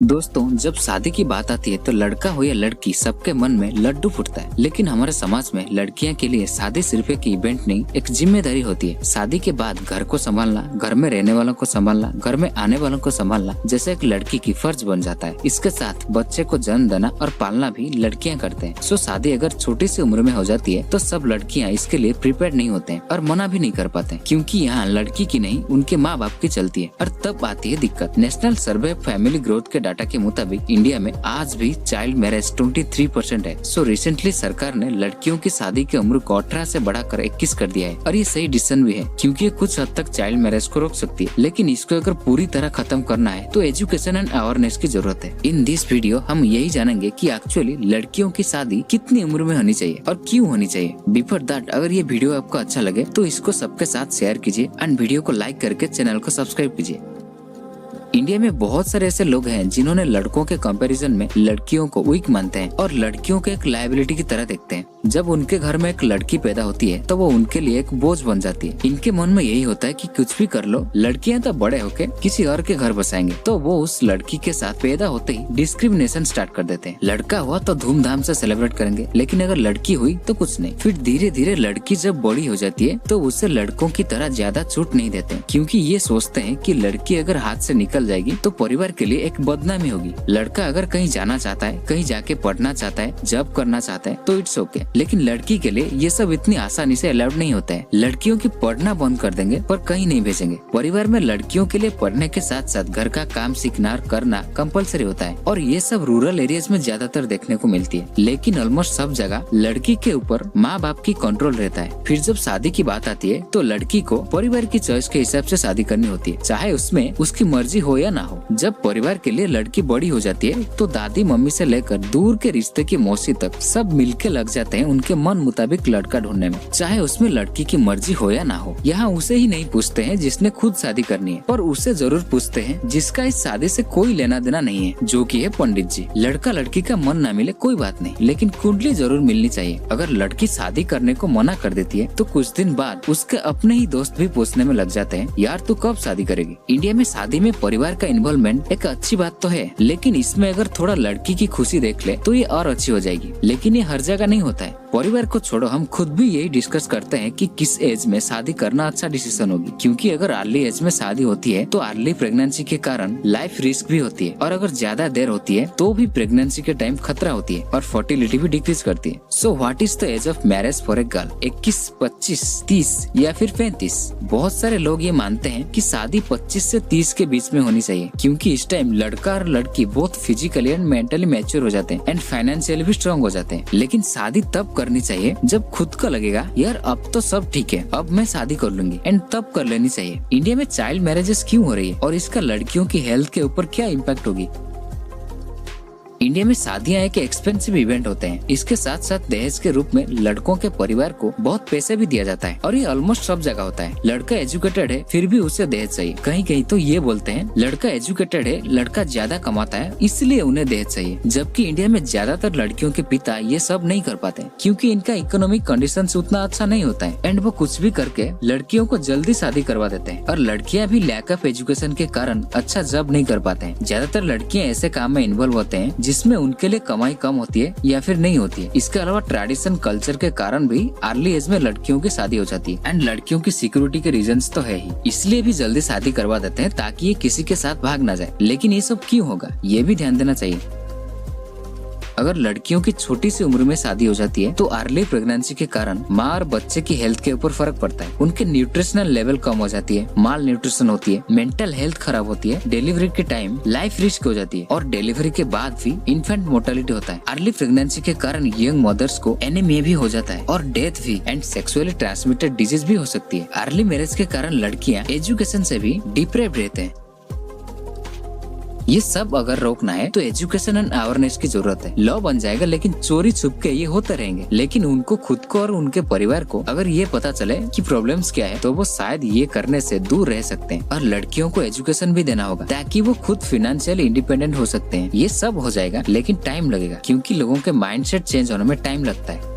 दोस्तों, जब शादी की बात आती है तो लड़का हो या लड़की सबके मन में लड्डू फूटता है। लेकिन हमारे समाज में लड़कियां के लिए शादी सिर्फ एक इवेंट नहीं, एक जिम्मेदारी होती है। शादी के बाद घर को संभालना, घर में रहने वालों को संभालना, घर में आने वालों को संभालना जैसे एक लड़की की फर्ज बन जाता है। इसके साथ बच्चे को जन्म देना और पालना भी लड़कियां करते हैं। सो शादी अगर छोटी सी उम्र में हो जाती है तो सब लड़कियां इसके लिए प्रिपेयर नहीं होते हैं और मना भी नहीं कर पाते, क्योंकि यहाँ लड़की की नहीं उनके माँ बाप की चलती है। और तब आती है दिक्कत। नेशनल सर्वे फैमिली ग्रोथ के डाटा के मुताबिक इंडिया में आज भी चाइल्ड मैरिज 23% है। सो रिसेंटली सरकार ने लड़कियों की शादी की उम्र को 18 से बढ़ाकर 21 कर दिया है और ये सही डिसीजन भी है, क्योंकि ये कुछ हद तक चाइल्ड मैरिज को रोक सकती है। लेकिन इसको अगर पूरी तरह खत्म करना है तो एजुकेशन एंड अवेयरनेस की जरूरत है। इन दिस वीडियो हम यही जानेंगे कि एक्चुअली लड़कियों की शादी कितनी उम्र में होनी चाहिए और क्यों होनी चाहिए। बिफोर दैट, अगर ये वीडियो आपको अच्छा लगे तो इसको सबके साथ शेयर कीजिए एंड वीडियो को लाइक करके चैनल को सब्सक्राइब कीजिए। इंडिया में बहुत सारे ऐसे लोग हैं जिन्होंने लड़कों के कंपैरिजन में लड़कियों को वीक मानते हैं और लड़कियों को एक लायबिलिटी की तरह देखते हैं। जब उनके घर में एक लड़की पैदा होती है तो वो उनके लिए एक बोझ बन जाती है। इनके मन में यही होता है कि कुछ भी कर लो, लड़कियां तो बड़े होके किसी और के घर बसाएंगे। तो वो उस लड़की के साथ पैदा होते ही डिस्क्रिमिनेशन स्टार्ट कर देते हैं। लड़का हुआ तो धूमधाम से सेलिब्रेट करेंगे, लेकिन अगर लड़की हुई तो कुछ नहीं। फिर धीरे धीरे लड़की जब बड़ी हो जाती है तो उसे लड़कों की तरह ज्यादा छूट नहीं देते, क्योंकि ये सोचते हैं कि लड़की अगर हाथ से निकल जाएगी तो परिवार के लिए एक बदनामी होगी। लड़का अगर कहीं जाना चाहता है, कहीं जाके पढ़ना चाहता है, जॉब करना चाहता है तो इट्स ओके, लेकिन लड़की के लिए ये सब इतनी आसानी से अलाउड नहीं होता है। लड़कियों की पढ़ना बंद कर देंगे पर कहीं नहीं भेजेंगे। परिवार में लड़कियों के लिए पढ़ने के साथ साथ घर का काम सीखना और करना कंपलसरी होता है और ये सब रूरल एरियाज में ज्यादातर देखने को मिलती है। लेकिन ऑलमोस्ट सब जगह लड़की के ऊपर माँ बाप की कंट्रोल रहता है। फिर जब शादी की बात आती है तो लड़की को परिवार की चॉइस के हिसाब से शादी करनी होती है, चाहे उसमें उसकी मर्जी हो या ना हो। जब परिवार के लिए लड़की बड़ी हो जाती है तो दादी मम्मी से लेकर दूर के रिश्ते की मौसी तक सब मिलके लग जाते हैं उनके मन मुताबिक लड़का ढूंढने में, चाहे उसमें लड़की की मर्जी हो या ना हो। यहाँ उसे ही नहीं पूछते हैं जिसने खुद शादी करनी है, पर उसे जरूर पूछते हैं जिसका इस शादी से कोई लेना देना नहीं है, जो कि है पंडित जी। लड़का लड़की का मन ना मिले कोई बात नहीं, लेकिन कुंडली जरूर मिलनी चाहिए। अगर लड़की शादी करने को मना कर देती है तो कुछ दिन बाद उसके अपने ही दोस्त भी पूछने में लग जाते हैं, यार तू कब शादी करेगी। इंडिया में शादी में परिवार का इन्वॉल्वमेंट एक अच्छी बात तो है, लेकिन इसमें अगर थोड़ा लड़की की खुशी देख ले तो ये और अच्छी हो जाएगी। लेकिन ये हर जगह नहीं होता है। परिवार को छोड़ो, हम खुद भी यही डिस्कस करते हैं कि किस एज में शादी करना अच्छा डिसीजन होगी, क्योंकि अगर अर्ली एज में शादी होती है तो अर्ली प्रेगनेंसी के कारण लाइफ रिस्क भी होती है, और अगर ज्यादा देर होती है तो भी प्रेगनेंसी के टाइम खतरा होती है और फर्टिलिटी भी डिक्रीज करती है। So what is the age of marriage for a girl? 21, 25, 30 या फिर 35? बहुत सारे लोग ये मानते हैं कि शादी 25 से 30 के बीच में होनी चाहिए, क्योंकि इस टाइम लड़का और लड़की बहुत फिजिकली एंड मेंटली मैच्योर हो जाते हैं एंड फाइनेंशियली भी स्ट्रॉन्ग हो जाते हैं। लेकिन शादी तब करनी चाहिए जब खुद को लगेगा यार अब तो सब ठीक है, अब मैं शादी कर लूंगी, एंड तब कर लेनी चाहिए। इंडिया में चाइल्ड मैरिजेस क्यों हो रही है और इसका लड़कियों की हेल्थ के ऊपर क्या इम्पैक्ट होगी? इंडिया में शादियां एक एक्सपेंसिव इवेंट होते हैं। इसके साथ साथ दहेज के रूप में लड़कों के परिवार को बहुत पैसे भी दिया जाता है और ये ऑलमोस्ट सब जगह होता है। लड़का एजुकेटेड है फिर भी उसे दहेज चाहिए। कहीं कहीं तो ये बोलते हैं लड़का एजुकेटेड है, लड़का ज्यादा कमाता है इसलिए उन्हें दहेज चाहिए, जबकि इंडिया में ज्यादातर लड़कियों के पिता ये सब नहीं कर पाते, क्योंकि इनका इकोनॉमिक कंडीशन उतना अच्छा नहीं होता है एंड वो कुछ भी करके लड़कियों को जल्दी शादी करवा देते हैं। और लड़कियां भी लैक ऑफ एजुकेशन के कारण अच्छा जॉब नहीं कर पाते हैं। ज्यादातर लड़कियां ऐसे काम में इन्वॉल्व होते हैं जिसमें उनके लिए कमाई कम होती है या फिर नहीं होती है। इसके अलावा ट्रेडिशन कल्चर के कारण भी अर्ली एज में लड़कियों की शादी हो जाती है एंड लड़कियों की सिक्योरिटी के रीजंस तो है ही, इसलिए भी जल्दी शादी करवा देते हैं ताकि ये किसी के साथ भाग ना जाए। लेकिन ये सब क्यों होगा, ये भी ध्यान देना चाहिए। अगर लड़कियों की छोटी सी उम्र में शादी हो जाती है तो अर्ली प्रेगनेंसी के कारण माँ और बच्चे की हेल्थ के ऊपर फर्क पड़ता है। उनके न्यूट्रिशनल लेवल कम हो जाती है, माल न्यूट्रिशन होती है, मेंटल हेल्थ खराब होती है, डिलीवरी के टाइम लाइफ रिस्क हो जाती है और डिलीवरी के बाद भी इन्फेंट मोर्टेलिटी होता है। अर्ली प्रेगनेंसी के कारण यंग मदर्स को एनीमिया भी हो जाता है और डेथ भी एंड सेक्सुअली ट्रांसमिटेड डिजीज भी हो सकती है। अर्ली मैरिज के कारण लड़कियां एजुकेशन से भी डिप्राइव्ड रहते हैं। ये सब अगर रोकना है तो एजुकेशन एंड अवेयरनेस की जरूरत है। लॉ बन जाएगा लेकिन चोरी छुप के ये होते रहेंगे। लेकिन उनको खुद को और उनके परिवार को अगर ये पता चले कि प्रॉब्लम्स क्या है तो वो शायद ये करने से दूर रह सकते हैं। और लड़कियों को एजुकेशन भी देना होगा ताकि वो खुद फाइनेंशियली इंडिपेंडेंट हो सकते हैं। ये सब हो जाएगा लेकिन टाइम लगेगा, क्योंकि लोगों के माइंडसेट चेंज होने में टाइम लगता है।